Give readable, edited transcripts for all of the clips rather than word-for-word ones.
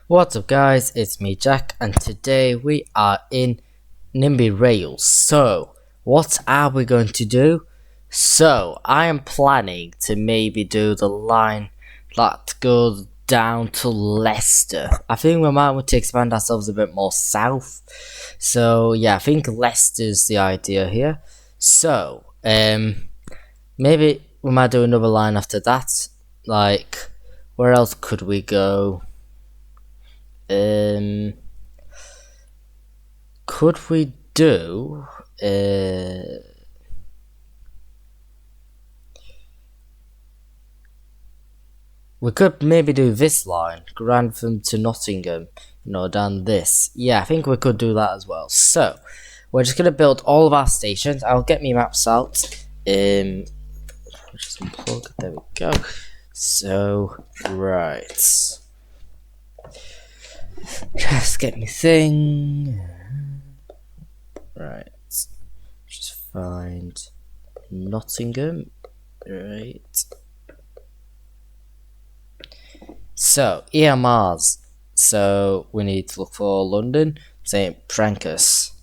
What's up guys, it's me Jack and today we are in Nimby Rails. So what are we going to do? So I am planning to maybe do the line that goes down to Leicester. I think we might want to expand ourselves a bit more south. So yeah, I think Leicester's the idea here. So maybe we might do another line after that. Like where else could we go? Could we do we could maybe do this line, Grantham to Nottingham, down this. Yeah, I think we could do that as well. So we're just gonna build all of our stations. I'll get me maps out. Just unplug, there we go. So right. Just get me thing. Right. Just find Nottingham. Right. So EMRs. So we need to look for London, St Pancras.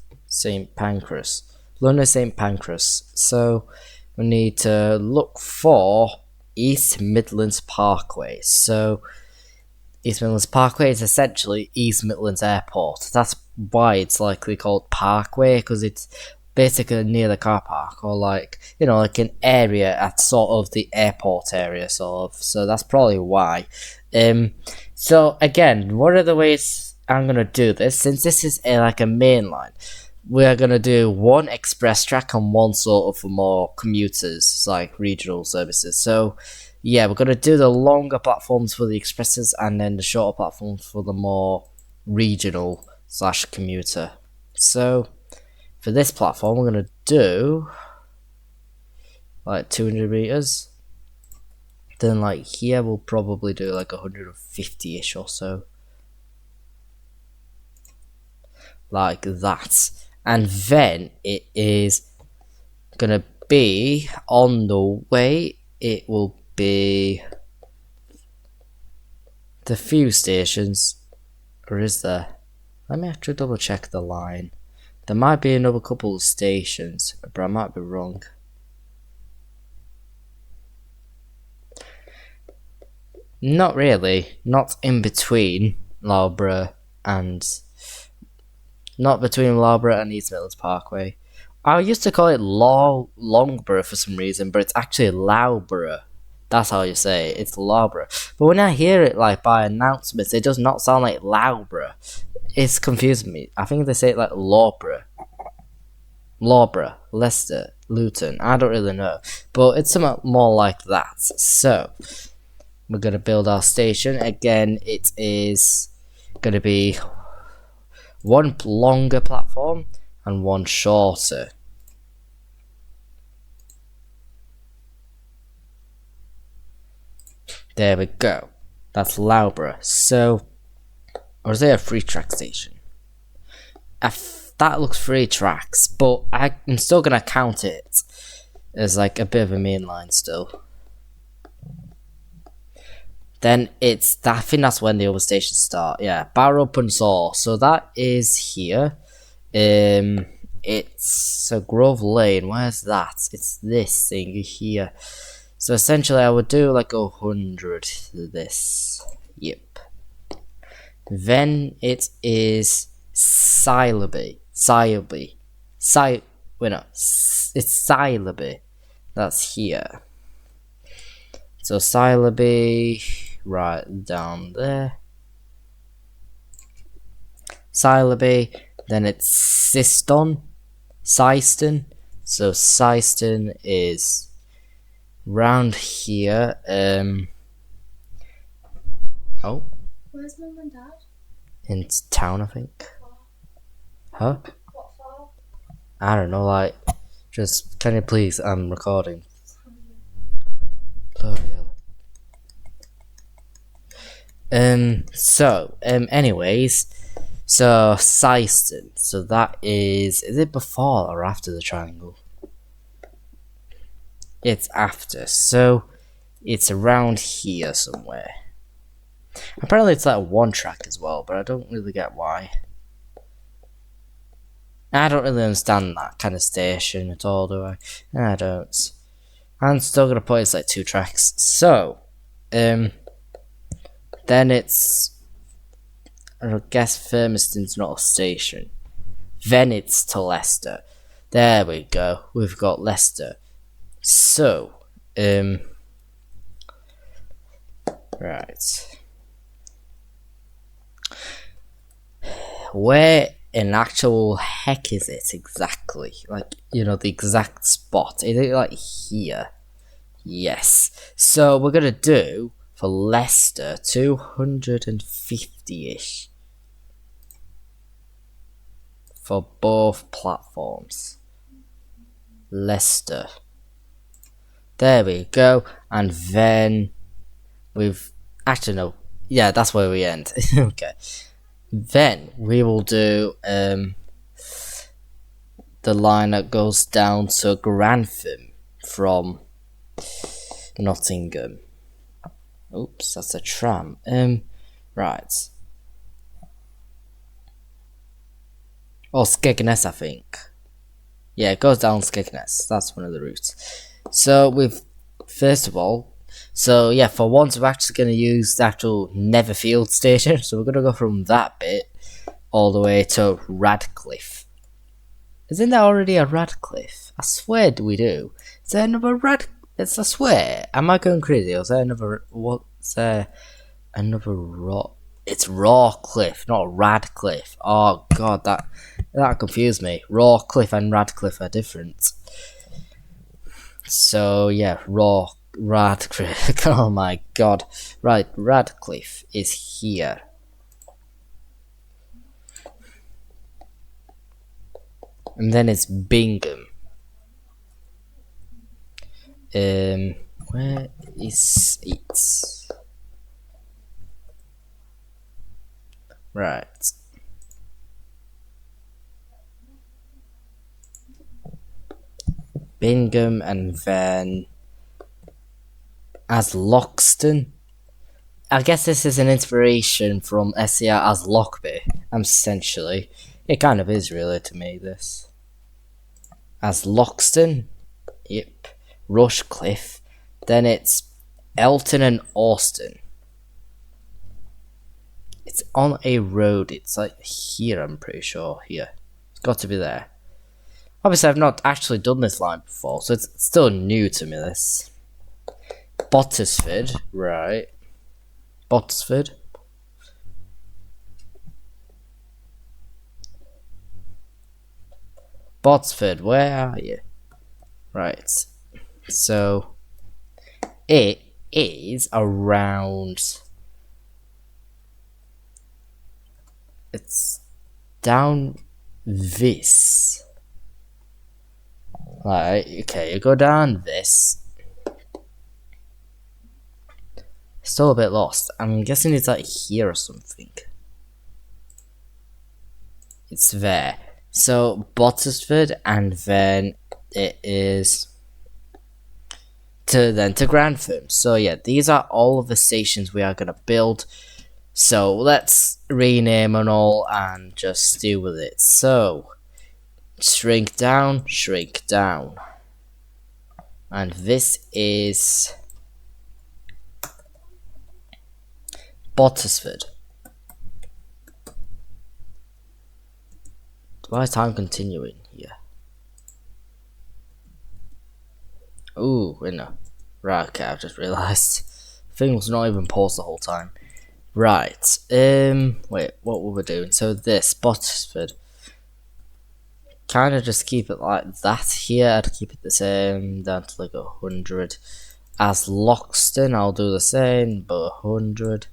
London, St Pancras. So we need to look for East Midlands Parkway. So East Midlands Parkway is essentially East Midlands Airport. That's why it's likely called Parkway, because it's basically near the car park, or like an area at sort of the airport area, sort of. So that's probably why. So again, one of the ways I'm gonna do this, since this is like a main line, we are gonna do one express track and one sort of for more commuters, like regional services. So yeah, we're gonna do the longer platforms for the expresses and then the shorter platforms for the more regional / commuter. So for this platform, we're gonna do like 200 meters. Then like here, we'll probably do like 150-ish or so, like that. And then it is gonna be on the way. It will be the few stations, or is there? Let me actually double check the line. There might be another couple of stations, but I might be wrong. Not really. Not in between Loughborough and East Midlands Parkway. I used to call it Longborough for some reason, but it's actually Loughborough. That's how you say it. It's Loughborough. But when I hear it like by announcements, it does not sound like Loughborough. It's confusing me. I think they say it like Loughborough, Leicester, Luton. I don't really know, but it's something more like that. So we're gonna build our station again. It is gonna be one longer platform and one shorter. There we go. That's Loughborough. So, or is there a 3-track station? That looks 3 tracks, but I'm still gonna count it as like a bit of a main line still. Then I think that's when the other stations start. Yeah, Barrow and Saw. So that is here. It's a Grove Lane. Where's that? It's this thing here. So essentially, I would do like 100 to this. Yep. Then it is Silaby. It's Silaby. That's here. So Silaby, right down there. Silaby. Then it's Syston. So Syston is round here. Oh. Where's Mum and Dad? In town, I think. Huh? What for? I don't know, like, just, can you please, I'm recording. Bloody hell. Anyways, so Syston, so that is it before or after the triangle? It's after, so it's around here somewhere. Apparently it's like one track as well, but I don't really get why. I don't really understand that kind of station at all, do I? I don't. I'm still gonna put it's like 2 tracks. So, then it's, I guess Firmiston's not a station. Then it's to Leicester. There we go. We've got Leicester. So, right. Where in actual heck is it exactly? Like, the exact spot. Is it like here? Yes. So we're gonna do for Leicester 250-ish for both platforms. Leicester. There we go. And then we've actually no. Yeah, that's where we end. Okay. Then we will do the line that goes down to Grantham from Nottingham. Oops, that's a tram. Right. Or Skegness, I think. Yeah, it goes down Skegness. That's one of the routes. So first of all, so yeah, for once we're actually going to use the actual Netherfield station. So we're going to go from that bit all the way to Radcliffe. Isn't there already a Radcliffe? I swear we do. Is there another Radcliffe? I swear. Am I going crazy? Or is there another, what's there? Another It's Rawcliffe, not Radcliffe. Oh god, that confused me. Rawcliffe and Radcliffe are different. So yeah, Radcliffe. Oh my god. Right, Radcliffe is here. And then it's Bingham. Where is it? Right. Bingham, and then as Loxton. I guess this is an inspiration from SCR as Lockby. Essentially, it kind of is really to me. This as Loxton, yep. Rushcliffe. Then it's Elton and Austin. It's on a road. It's like here. I'm pretty sure here. It's got to be there. Obviously, I've not actually done this line before, so it's still new to me, this. Bottisford, right. Bottisford. Botsford, where are you? Right. So, it is around... It's down this. Right, okay, you go down this. Still a bit lost. I'm guessing it's like here or something. It's there. So, Bottisford, and then it is to Grantham. So yeah, these are all of the stations we are going to build. So let's rename and all and just deal with it. So, shrink down. And this is Bottisford. Why is time continuing here? Ooh, wait no. Right, okay, I've just realised. Thing was not even paused the whole time. Right, wait, what were we doing? So this, Bottisford. Kind of just keep it like that here. I'd keep it the same, down to like 100. As Loxton, I'll do the same, but 100.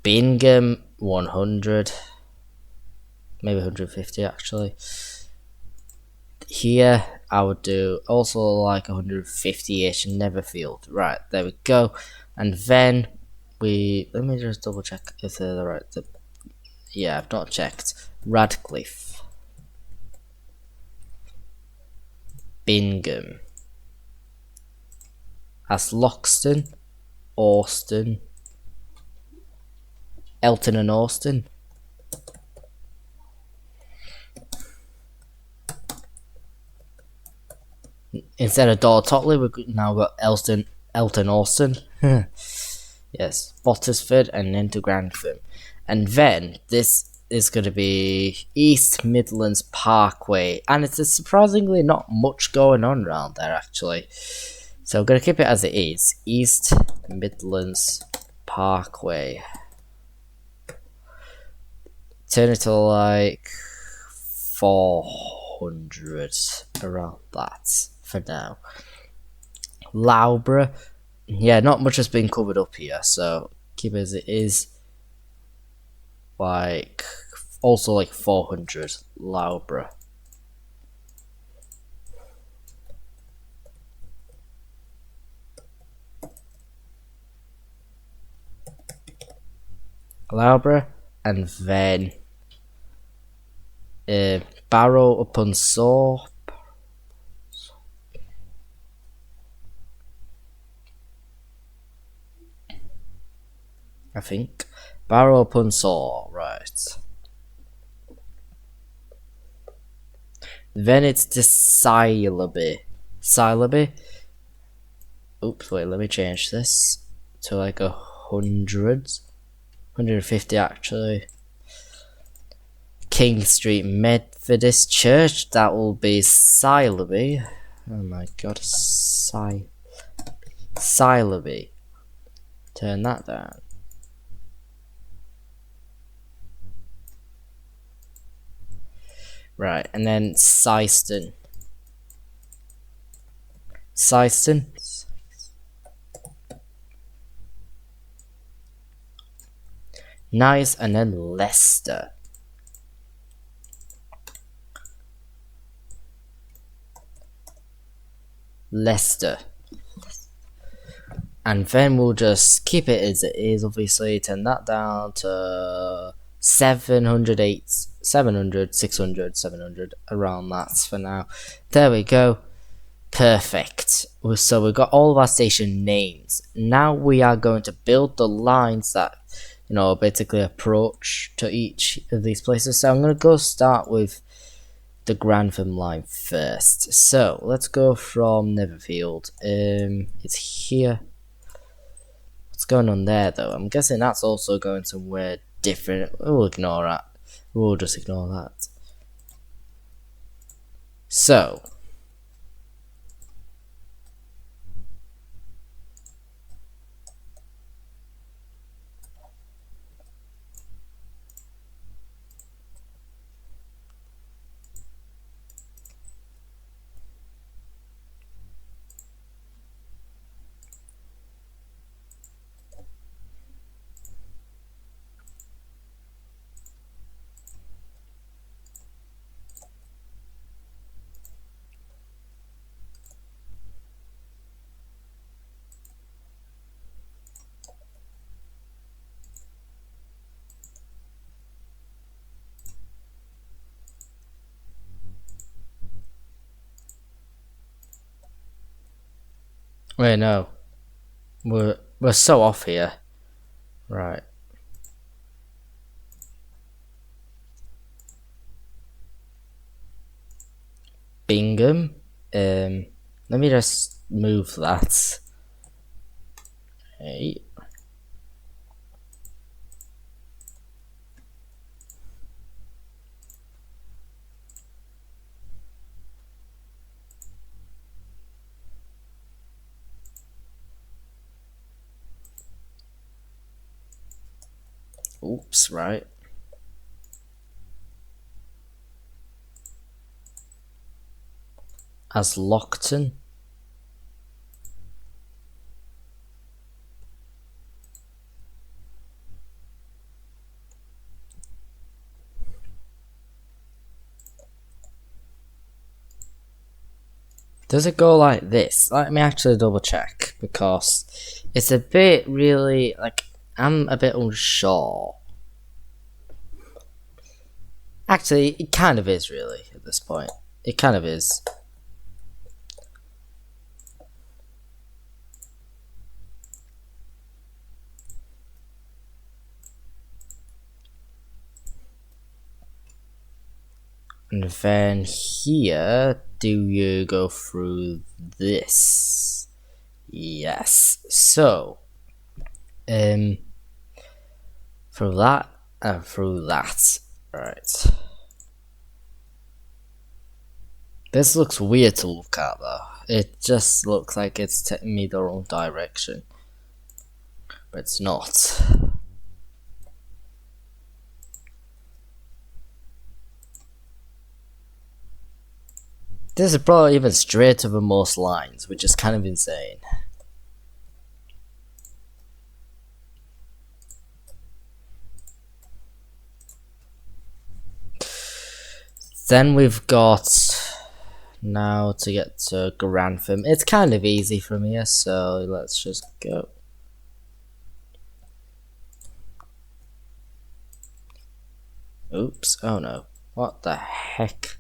Bingham, 100. Maybe 150 actually. Here, I would do also like 150-ish Netherfield. Right, there we go. And then let me just double check if they're the right. Yeah, I've not checked. Radcliffe. Bingham. As Loxton. Austin. Elton and Austin. Instead of Dor Totley, we've now got Elton Austin. Yes, Bottisford and into Grantham. And then this is going to be East Midlands Parkway. And it's surprisingly not much going on around there, actually. So I'm going to keep it as it is. East Midlands Parkway. Turn it to like 400 around that for now. Loughborough. Yeah, not much has been covered up here, so keep it as it is. Like, also like 400, Loughborough. Loughborough, and then Barrow upon Soar. I think. Barrow upon Soar, right. Then it's to Silaby. Silaby. Oops, wait, let me change this to like 100. 150 actually. King Street Methodist Church, that will be Silaby. Oh my god, Silaby. Turn that down. Right, and then Syston. Syston. Nice, and then Leicester. Leicester. And then we'll just keep it as it is, obviously. Turn that down to 700, 600, 700, around that for now. There we go. Perfect. So we've got all of our station names. Now we are going to build the lines that, you know, basically approach to each of these places. So I'm going to go start with the Grantham line first. So let's go from Netherfield. It's here. What's going on there though? I'm guessing that's also going somewhere different. We'll ignore that. We'll just ignore that. So wait, no. We're so off here. Right. Bingham. Let me just move that. Hey. Oops, right. As Lockton. Does it go like this? Let me actually double check, because it's a bit really, like, I'm a bit unsure. Actually, it kind of is really at this point. It kind of is. And then here, do you go through this? Yes. So, through that and through that. Right. This looks weird to look at though. It just looks like it's taking me the wrong direction. But it's not. This is probably even straighter than most lines, which is kind of insane. Then we've got now to get to Grantham. It's kind of easy from here, so let's just go. Oops, oh no. What the heck?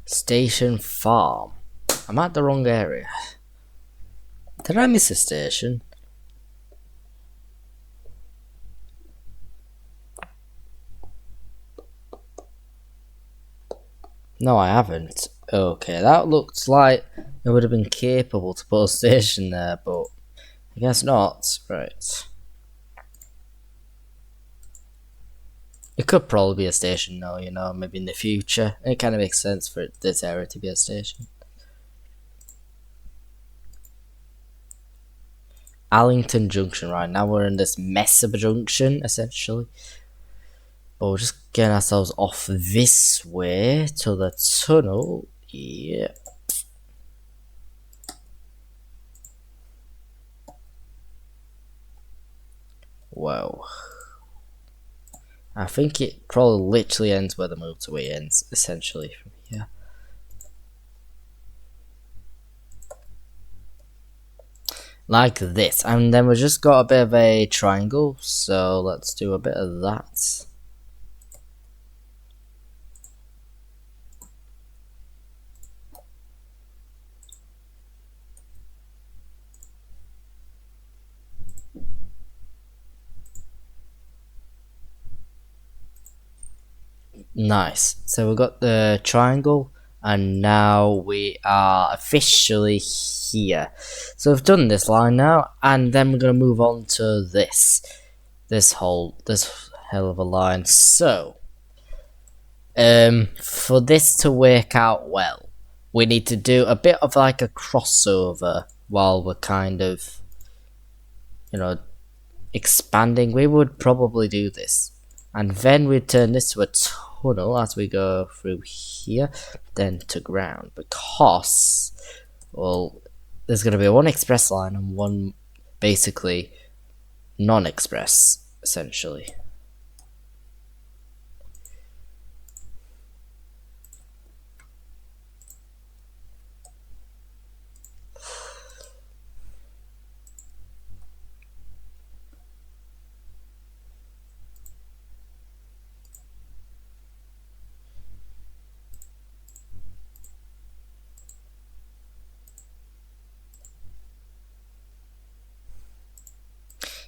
Station Farm. I'm at the wrong area. Did I miss a station? No, I haven't. Okay, that looked like it would have been capable to put a station there, but I guess not. Right. It could probably be a station though, you know, maybe in the future. It kind of makes sense for this area to be a station. Allington Junction, right, now we're in this mess of a junction, essentially. But we're just getting ourselves off this way to the tunnel. Yep. Whoa. I think it probably literally ends where the motorway ends, essentially, from here. Like this. And then we've just got a bit of a triangle, so let's do a bit of that. Nice. So we've got the triangle, and now we are officially here. So we've done this line now, and then we're gonna move on to this hell of a line. So, for this to work out well, we need to do a bit of like a crossover while we're kind of, you know, expanding. We would probably do this, and then we turn this to a tunnel as we go through here, then to ground, because, well, there's going to be one express line and one basically non-express, essentially.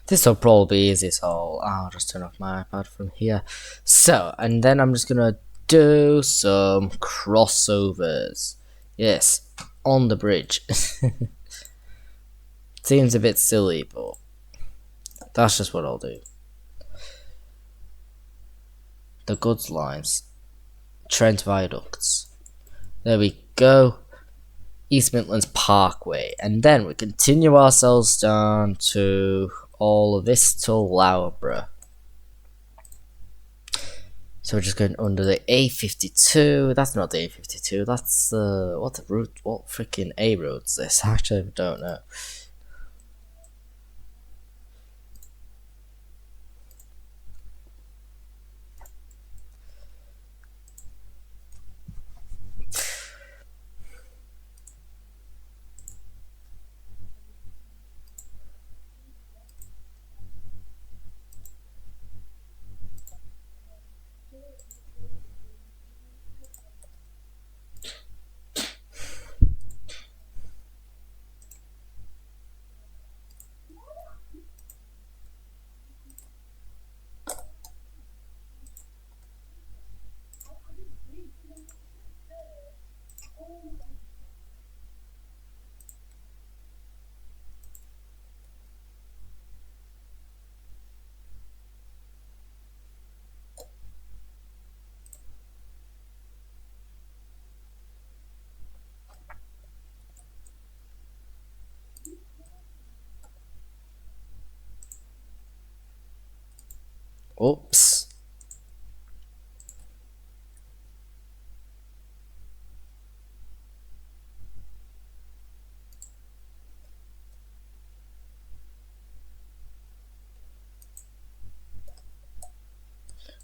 This will probably be easy, so I'll just turn off my iPad from here. So, and then I'm just gonna do some crossovers. Yes, on the bridge. Seems a bit silly, but that's just what I'll do. The goods lines. Trent Viaducts. There we go. East Midlands Parkway. And then we continue ourselves down to all of this to Loughborough. So we're just going under the A52. That's not the A52. That's what the route? What freaking A road's this? Actually, I don't know. Oops.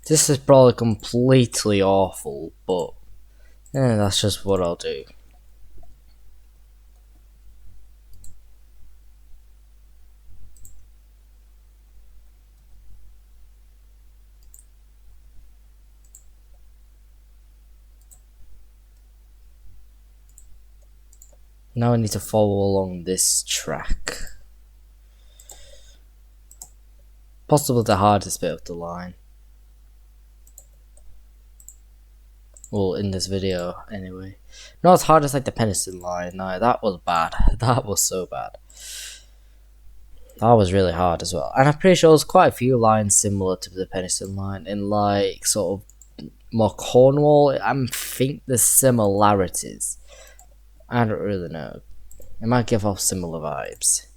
This is probably completely awful, but that's just what I'll do. Now I need to follow along this track. Possibly the hardest bit of the line. Well, in this video, anyway. Not as hard as like the Peniston line. No, that was bad. That was so bad. That was really hard as well. And I'm pretty sure there's quite a few lines similar to the Peniston line in like sort of more Cornwall. I think there's similarities. I don't really know. It might give off similar vibes.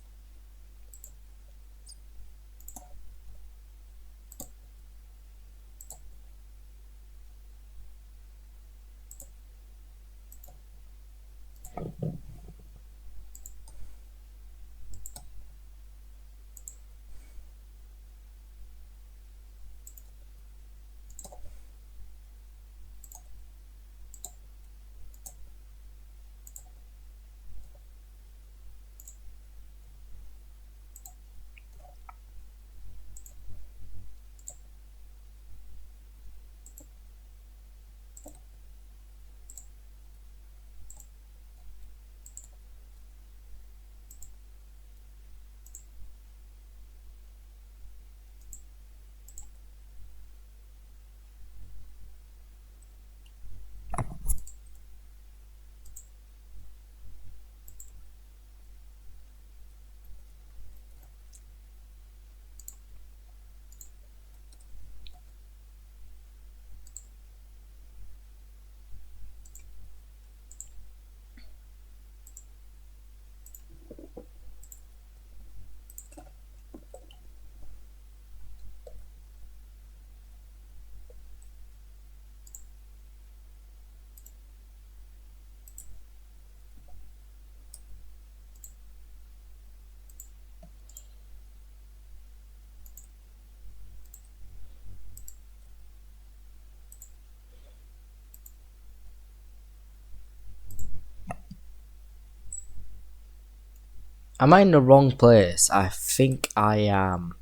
Am I in the wrong place? I think I am.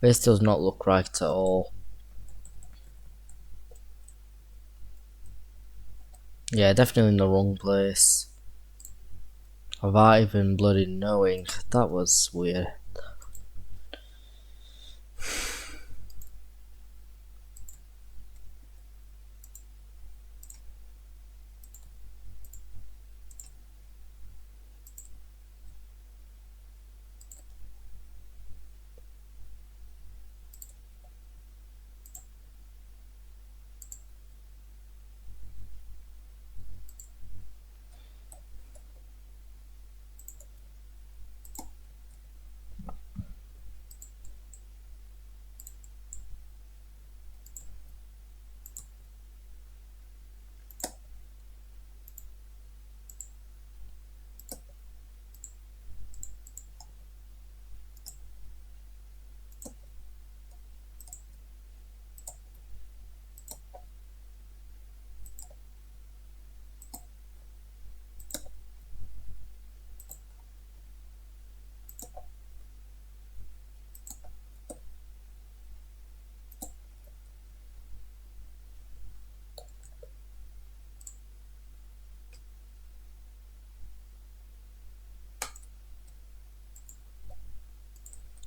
This does not look right at all. Yeah, definitely in the wrong place. Without even bloody knowing. That was weird.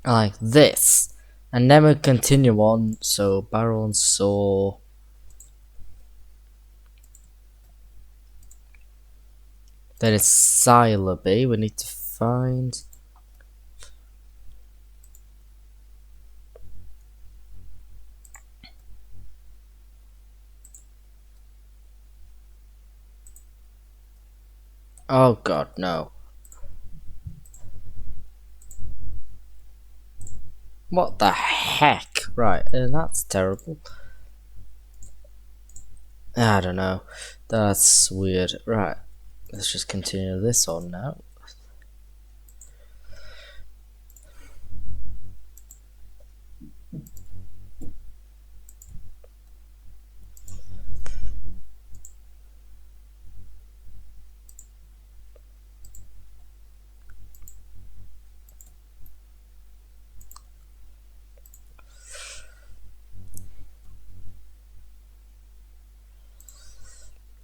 Like this. And then we continue on. So barrel and saw. Then it's syllabi. We need to find. Oh god, no. What the heck? Right, and that's terrible. I don't know. That's weird. Right, let's just continue this on now.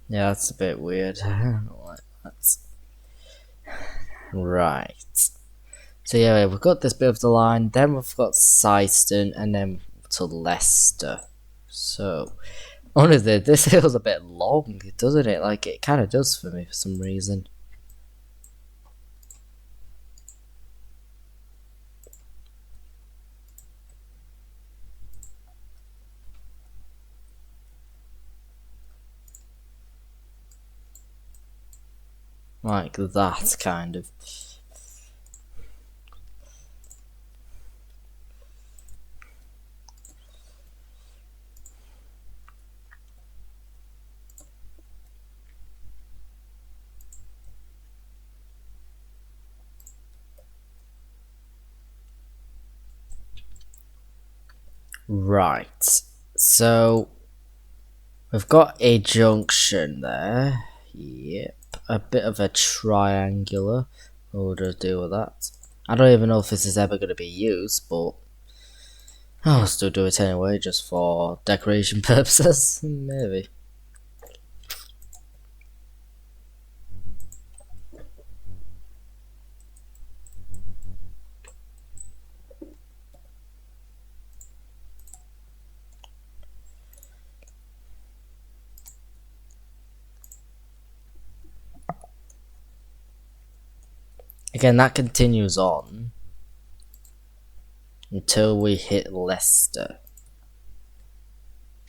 Yeah, that's a bit weird. I don't know why that's right. So yeah, we've got this bit of the line, then we've got Syston, and then to Leicester. So honestly, this feels a bit long, doesn't it? Like it kind of does for me for some reason. Like that kind of. Right. So we've got a junction there. Yep. A bit of a triangular. We'll just deal with that. I don't even know if this is ever going to be used, but I'll still do it anyway, just for decoration purposes. Maybe. Again, that continues on until we hit Leicester.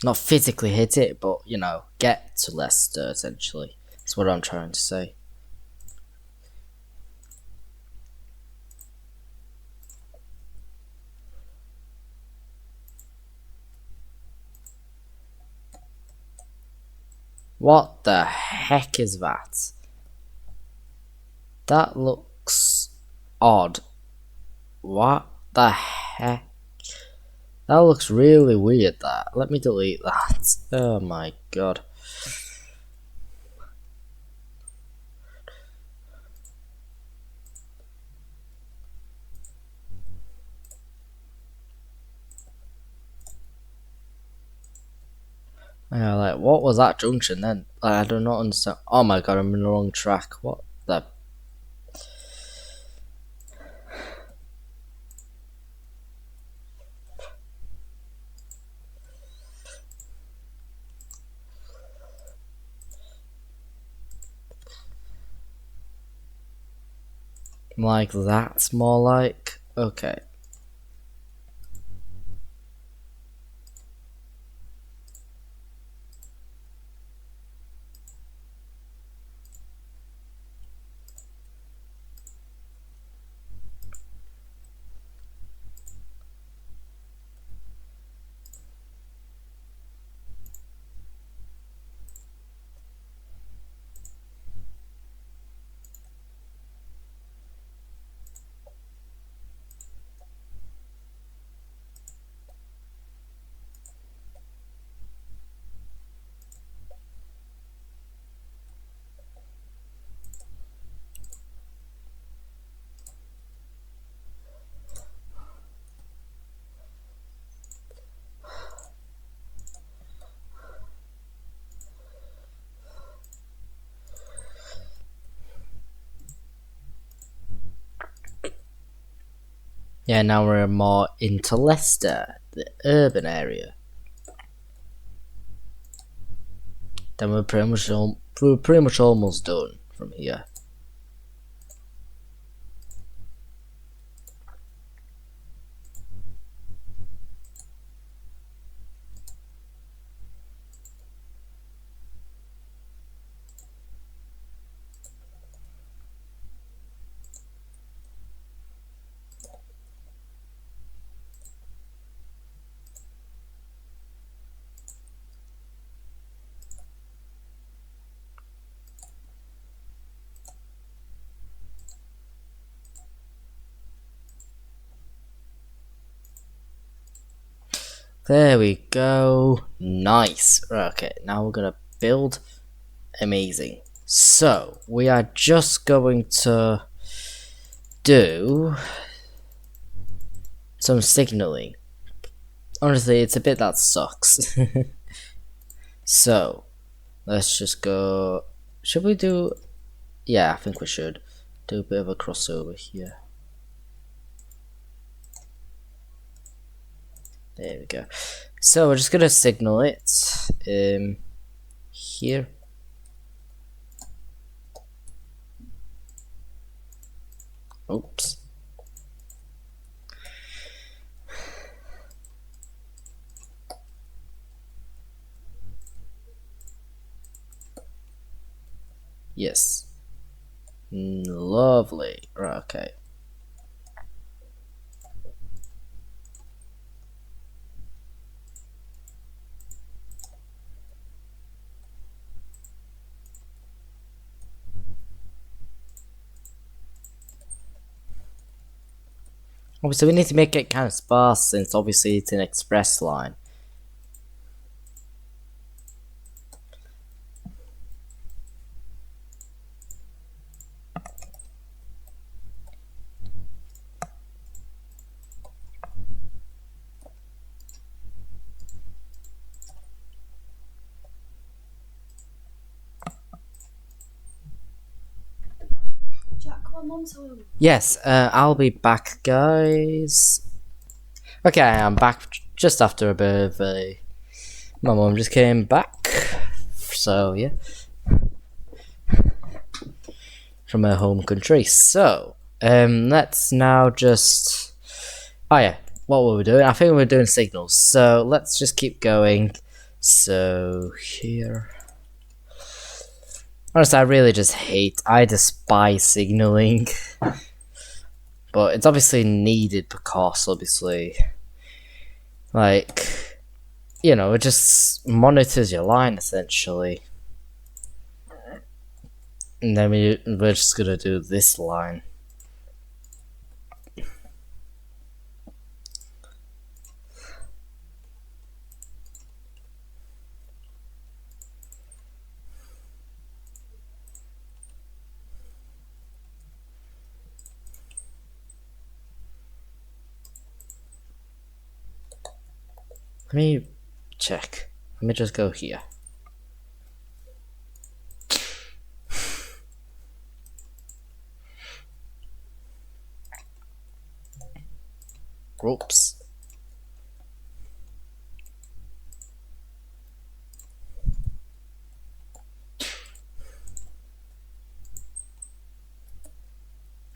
Not physically hit it, but, you know, get to Leicester, essentially. That's what I'm trying to say. What the heck is that? That looks odd. What the heck? That looks really weird, that. Let me delete that. Oh my god. Yeah, like, what was that junction then? Like, I do not understand. Oh my god, I'm in the wrong track. What the... Like, that's more like... Okay. Yeah, now we're more into Leicester, the urban area. Then we're pretty much almost done from here. There we go. Nice. Okay, now we're gonna build. Amazing. So we are just going to do some signaling. Honestly, it's a bit that sucks. So let's just go. Should we do? Yeah, I think we should do a bit of a crossover here. There we go. So we're just gonna signal it here. Oops. Yes. Lovely. Right, okay. Obviously, we need to make it kind of sparse since obviously it's an express line. Jack, come on, Mum's home. Yes, I'll be back, guys. Okay, I'm back just after a bit of a. My mum just came back, so yeah, from her home country. So, let's now just. Oh yeah, what were we doing? I think we were doing signals. So let's just keep going. So here. Honestly, I really just I despise signaling. But it's obviously needed because, obviously, like, you know, it just monitors your line, essentially. And then we're just gonna do this line. Let me check. Let me just go here. Oops.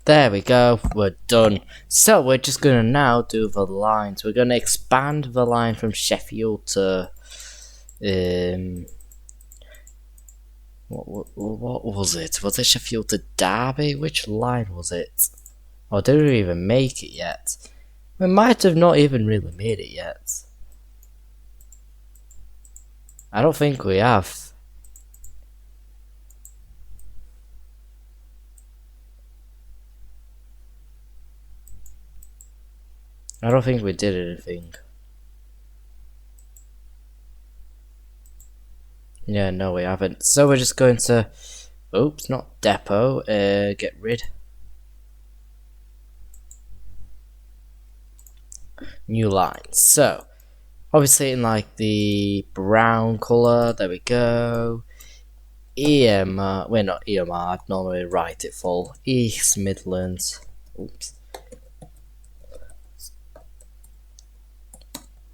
There we go, we're done. So we're just gonna now do the lines. We're gonna expand the line from Sheffield to what was it? Was it Sheffield to Derby? Which line was it? Oh, did we even make it yet? We might have not even really made it yet. I don't think we have. I don't think we did anything. Yeah, no, we haven't. So we're just going to. Oops, not depot. Get rid. New line. So, obviously, in like the brown color. There we go. EMR. We're not EMR. I'd normally write it full. East Midlands. Oops.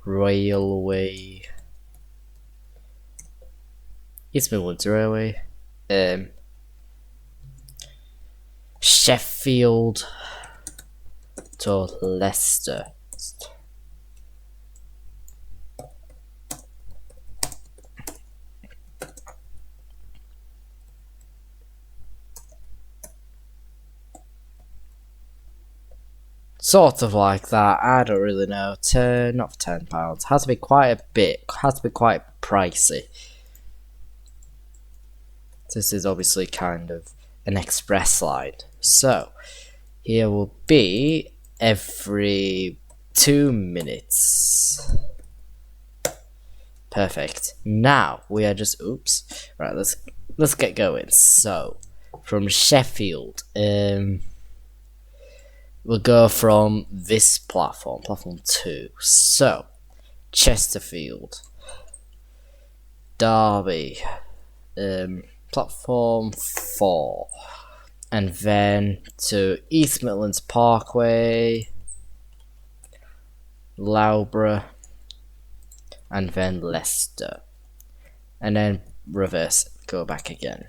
Railway. East Midlands Railway. Sheffield to Leicester. Sort of like that. I don't really know. Not for £10. Has to be quite a bit. Has to be quite pricey. This is obviously kind of an express line. So here will be every 2 minutes. Perfect. Now we are just right, let's get going. So from Sheffield, we'll go from this platform 2. So Chesterfield, Derby, platform 4, and then to East Midlands Parkway, Loughborough, and then Leicester, and then reverse, go back again.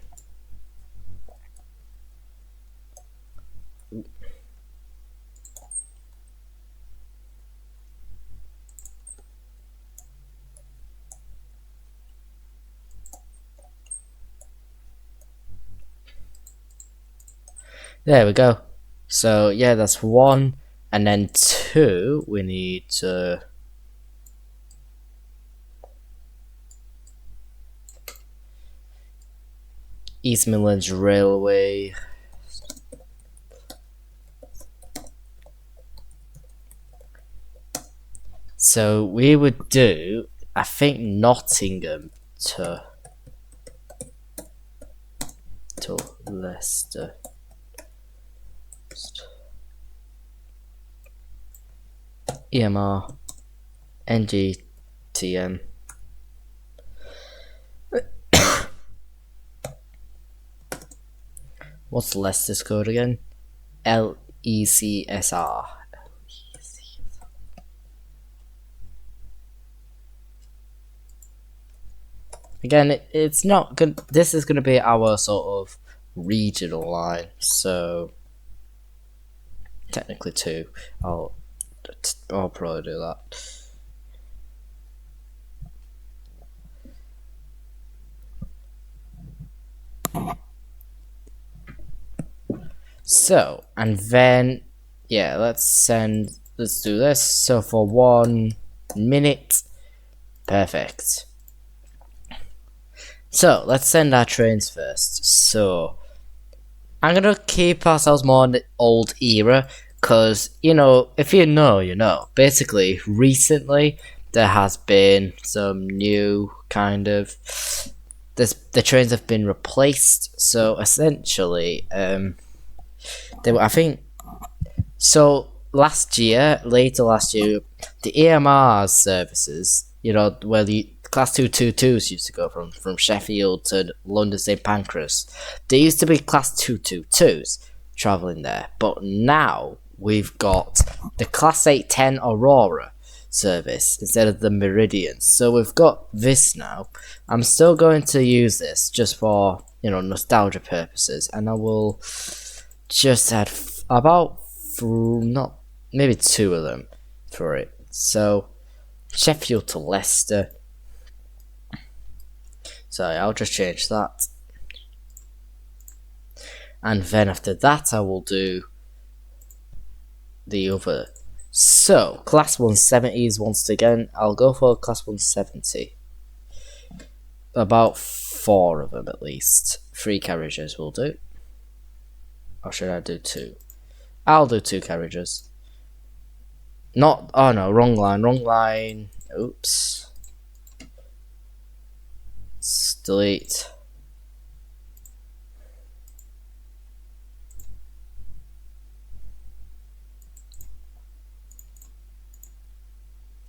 There we go. So yeah, that's 1, and then 2 we need to East Midlands Railway, so we would do, I think, Nottingham to Leicester. EMR NGTM. What's Leicester's code again? LECSR. Again, it's not good. This is going to be our sort of regional line, so technically 2. I'll probably do that. So, and then yeah, let's do this. So for 1 minute, perfect. So let's send our trains first. So I'm gonna keep ourselves more in the old era, because if you know, you know. Basically, recently there has been some new kind of the trains have been replaced. So essentially, I think so. Later last year, the EMR services, where the Class 222s used to go from Sheffield to London St Pancras, there used to be Class 222s travelling there, but now we've got the Class 810 Aurora service instead of the Meridian. So we've got this now. I'm still going to use this just for nostalgia purposes, and I will just add about maybe 2 of them for it. So Sheffield to Leicester. Sorry, I'll just change that. And then after that I will do the other. So Class 170s once again. I'll go for Class 170. About 4 of them at least. 3 carriages will do. Or should I do 2? I'll do 2 carriages. Oh no, wrong line. Oops. Let's delete.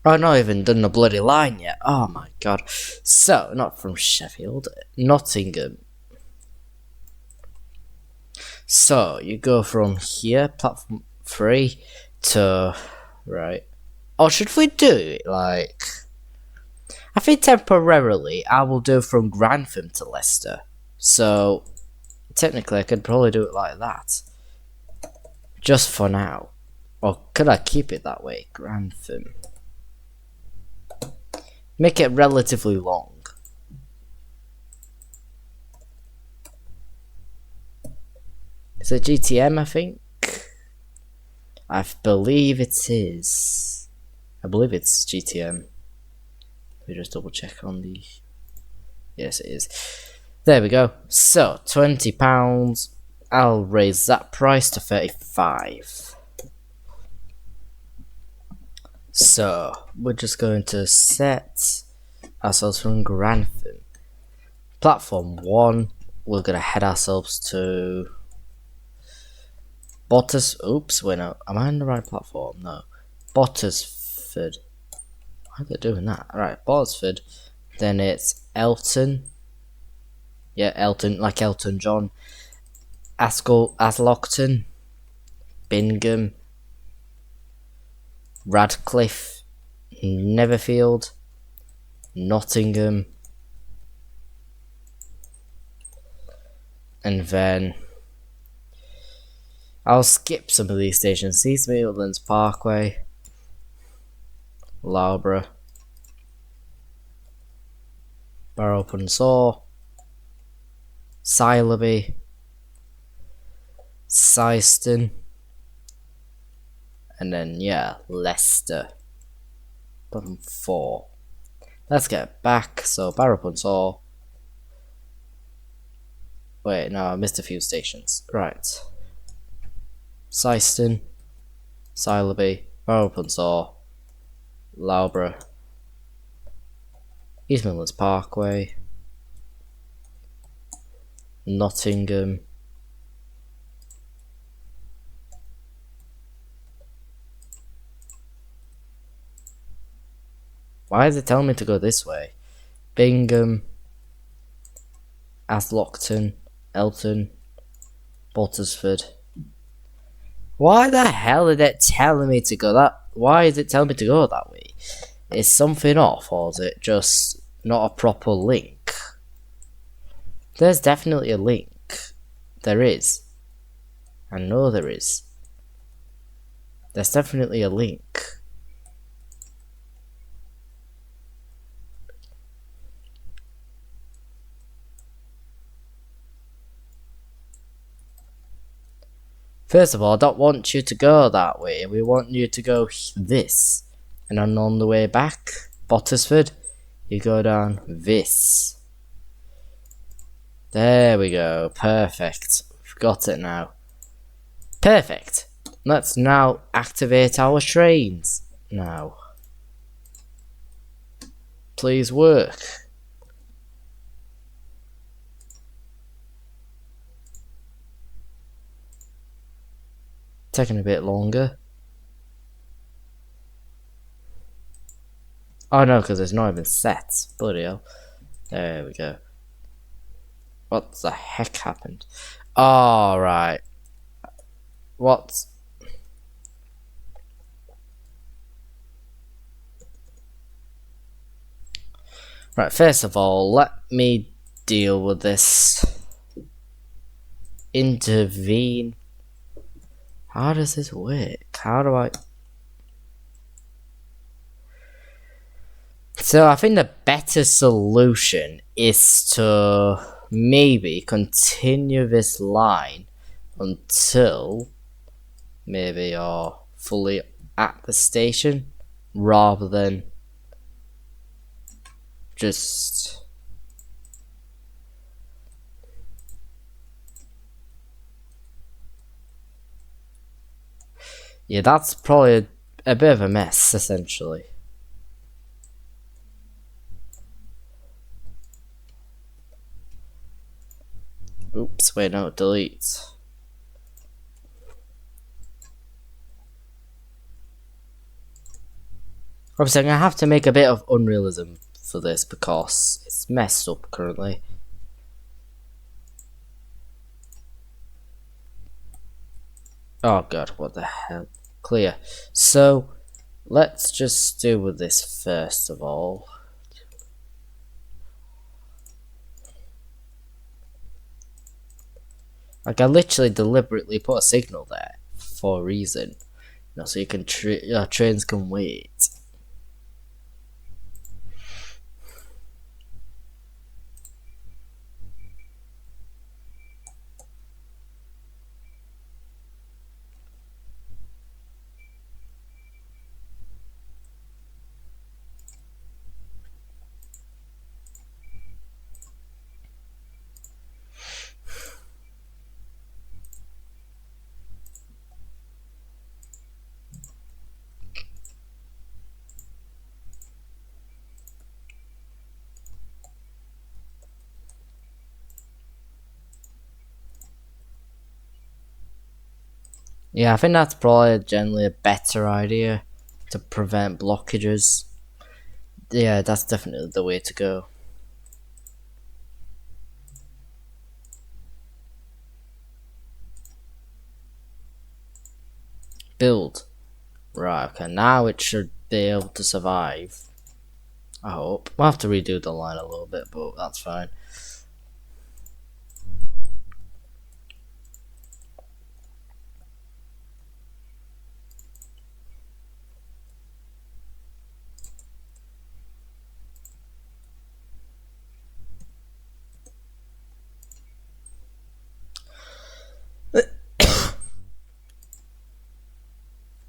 I've not even done the bloody line yet. Oh my god. So, not from Sheffield, Nottingham. So, you go from here, platform 3, to... Right. Or should we do it like... I think temporarily I will do from Grantham to Leicester. So, technically I could probably do it like that. Just for now. Or could I keep it that way? Grantham. Make it relatively long. Is it GTM, I think? I believe it is. I believe it's GTM. Let me just double check on the... Yes, it is. There we go. So, £20. I'll raise that price to 35. So, we're just going to set ourselves from Grantham. Platform 1, we're gonna head ourselves to Oops, wait, no. Am I on the right platform? No. Bottisford. Why are they doing that? Alright, Bottisford. Then it's Elton. Yeah, Elton, like Elton John. Aslockton. Bingham. Radcliffe. Netherfield. Nottingham. And then I'll skip some of these stations. East Midlands Parkway, Loughborough, Barrow upon Soar, Silaby, Syston, and then yeah, Leicester. Bottom 4. Let's get back. So Barrow upon Soar. Wait, no, I missed a few stations. Right. Syston, Silaby, Barrow upon Soar, Loughborough, East Midlands Parkway, Nottingham, why is it telling me to go this way? Bingham, Aslockton, Elton, Bottisford. Why the hell is it telling me to go that? Why is it telling me to go that way? Is something off, or is it just not a proper link? There's definitely a link. There is. I know there is. There's definitely a link. First of all, I don't want you to go that way. We want you to go this. And then on the way back, Bottisford, you go down this. There we go. Perfect. We've got it now. Perfect. Let's now activate our trains. Now. Please work. Taking a bit longer. Oh no, because it's not even set. Bloody hell. There we go. What the heck happened? Alright. What? Right, first of all, let me deal with this. Intervene. How does this work? How do I... So I think the better solution is to maybe continue this line until maybe you're fully at the station, rather than just... Yeah, that's probably a bit of a mess, essentially. Oops, wait, no, delete. Obviously, I'm going to have to make a bit of unrealism for this because it's messed up currently. Oh god, what the hell? Clear. So, let's just deal with this first of all. Like, I literally deliberately put a signal there for a reason. You know, so you can trains can wait. Yeah, I think that's probably generally a better idea to prevent blockages. Yeah, that's definitely the way to go. Build. Right, okay, now it should be able to survive. I hope. We'll have to redo the line a little bit, but that's fine.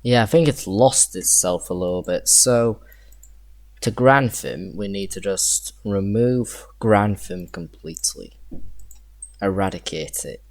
Yeah, I think it's lost itself a little bit, so to Grantham, we need to just remove Grantham completely. Eradicate it.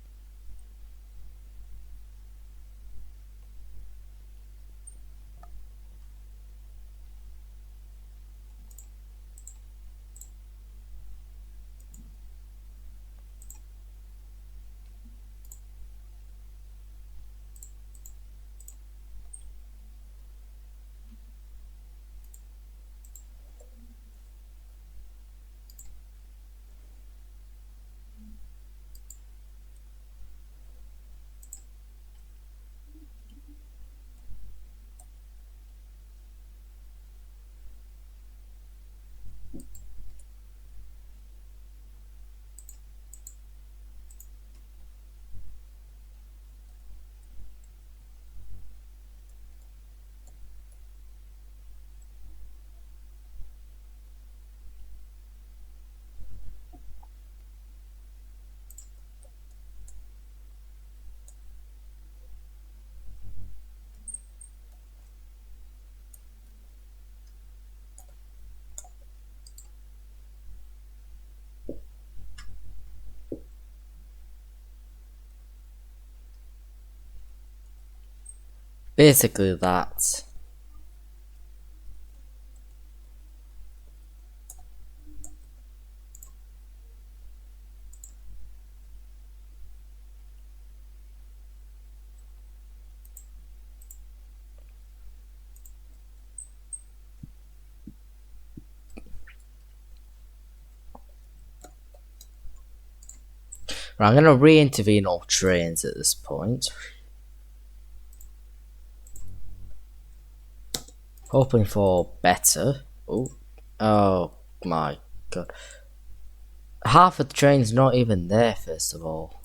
Basically that. Right, I'm gonna re-intervene all trains at this point. Hoping for better. Oh my god. Half of the train's not even there, first of all.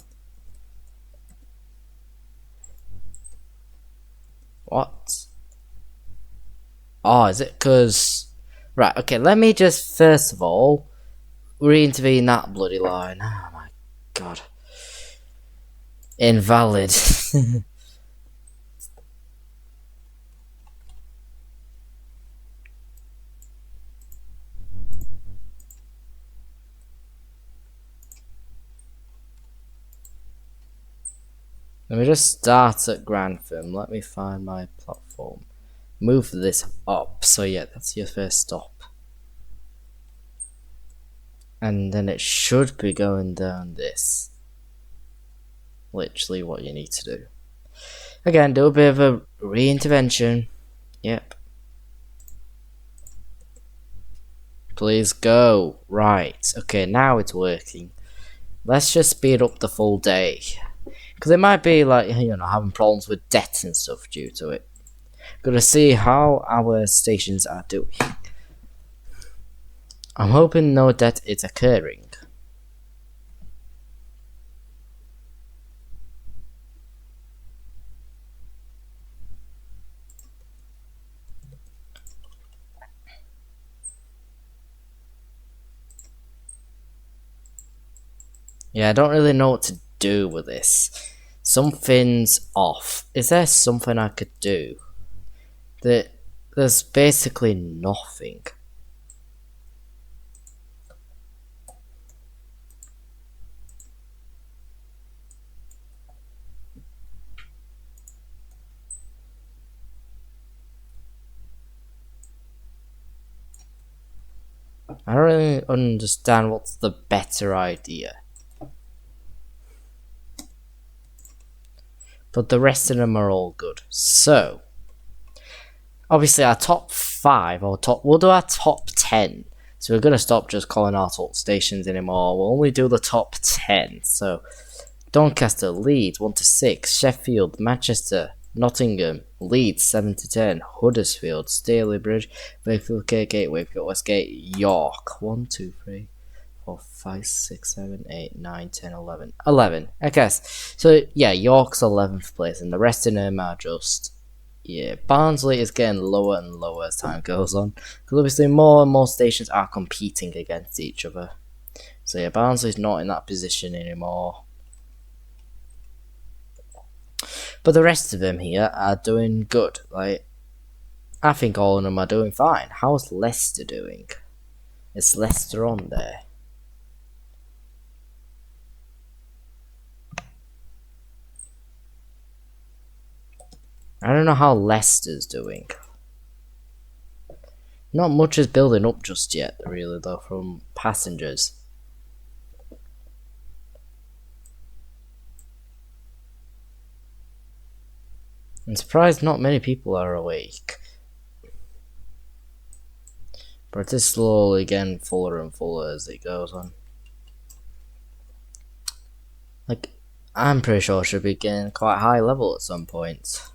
What? Oh, is it because... Right, okay, let me just, first of all, re-intervene that bloody line. Oh my god. Invalid. Let me just start at Grantham. Let me find my platform. Move this up. So yeah, that's your first stop. And then it should be going down this. Literally what you need to do. Again, do a bit of a re-intervention. Yep. Please go. Right. Okay, now it's working. Let's just speed up the full day. Because it might be like, having problems with debt and stuff due to it. Gonna see how our stations are doing. I'm hoping no debt is occurring. Yeah, I don't really know what to do with this. Something's off. Is there something I could do? There's basically nothing. I don't really understand what's the better idea. but the rest of them are all good. So, obviously our top 5, or we'll do our top 10. So we're going to stop just calling our top stations anymore. We'll only do the top 10. So, Doncaster, Leeds 1 to 6, Sheffield, Manchester, Nottingham, Leeds 7 to 10, Huddersfield, Stalybridge, Wakefield, Kirkgate, Wakefield, Westgate, York 1, 2, 3, 4, 5, 6, 7, 8, 9, 10, 11. 11. Okay, so yeah, York's 11th place, and the rest of them are just, yeah, Barnsley is getting lower and lower as time goes on, because obviously more and more stations are competing against each other. So yeah, Barnsley's not in that position anymore. But the rest of them here are doing good. Like, I think all of them are doing fine. How's Leicester doing? Is Leicester on there? I don't know how Leicester's doing. Not much is building up just yet, really, though, from passengers. I'm surprised not many people are awake. But it is slowly getting fuller and fuller as it goes on. Like, I'm pretty sure it should be getting quite high level at some point.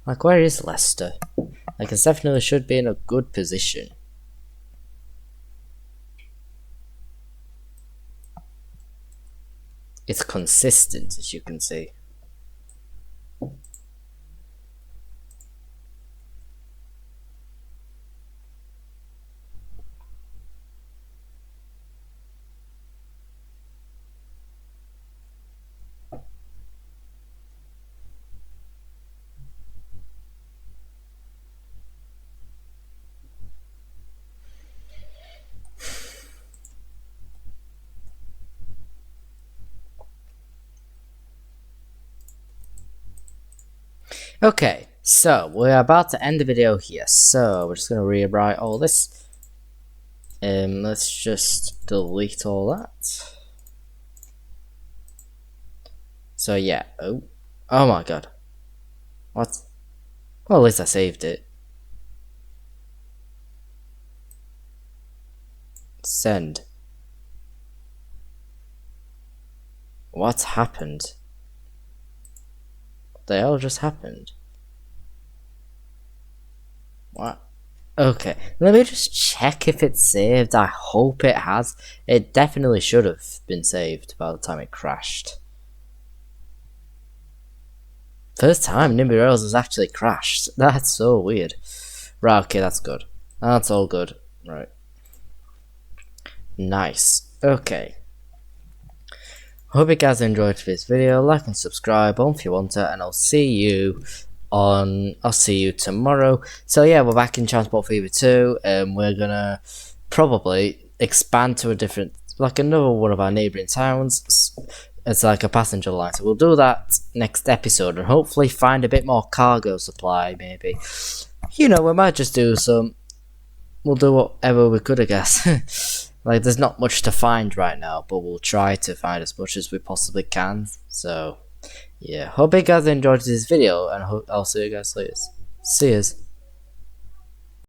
Like, where is Leicester? Like, it definitely should be in a good position. It's consistent, as you can see. Okay, so we're about to end the video here, so we're just going to rewrite all this. Let's just delete all that. So yeah, oh my god. What? Well, at least I saved it. Send. What happened? What the hell just happened? What? Okay, let me just check if it's saved. I hope it has. It definitely should have been saved by the time it crashed. First time Nimby Rails has actually crashed. That's so weird. Right, okay, that's good. That's all good. Right. Nice. Okay. Hope you guys enjoyed this video. Like and subscribe on if you want to, and I'll see you tomorrow. So yeah, we're back in Transport Fever 2, and we're gonna probably expand to a different, like another one of our neighbouring towns. It's like a passenger line, so we'll do that next episode, and hopefully find a bit more cargo supply, maybe. You know, we might just do some, we'll do whatever we could, I guess. Like, there's not much to find right now, but we'll try to find as much as we possibly can. So, yeah. Hope you guys enjoyed this video, and I'll see you guys later. See yous.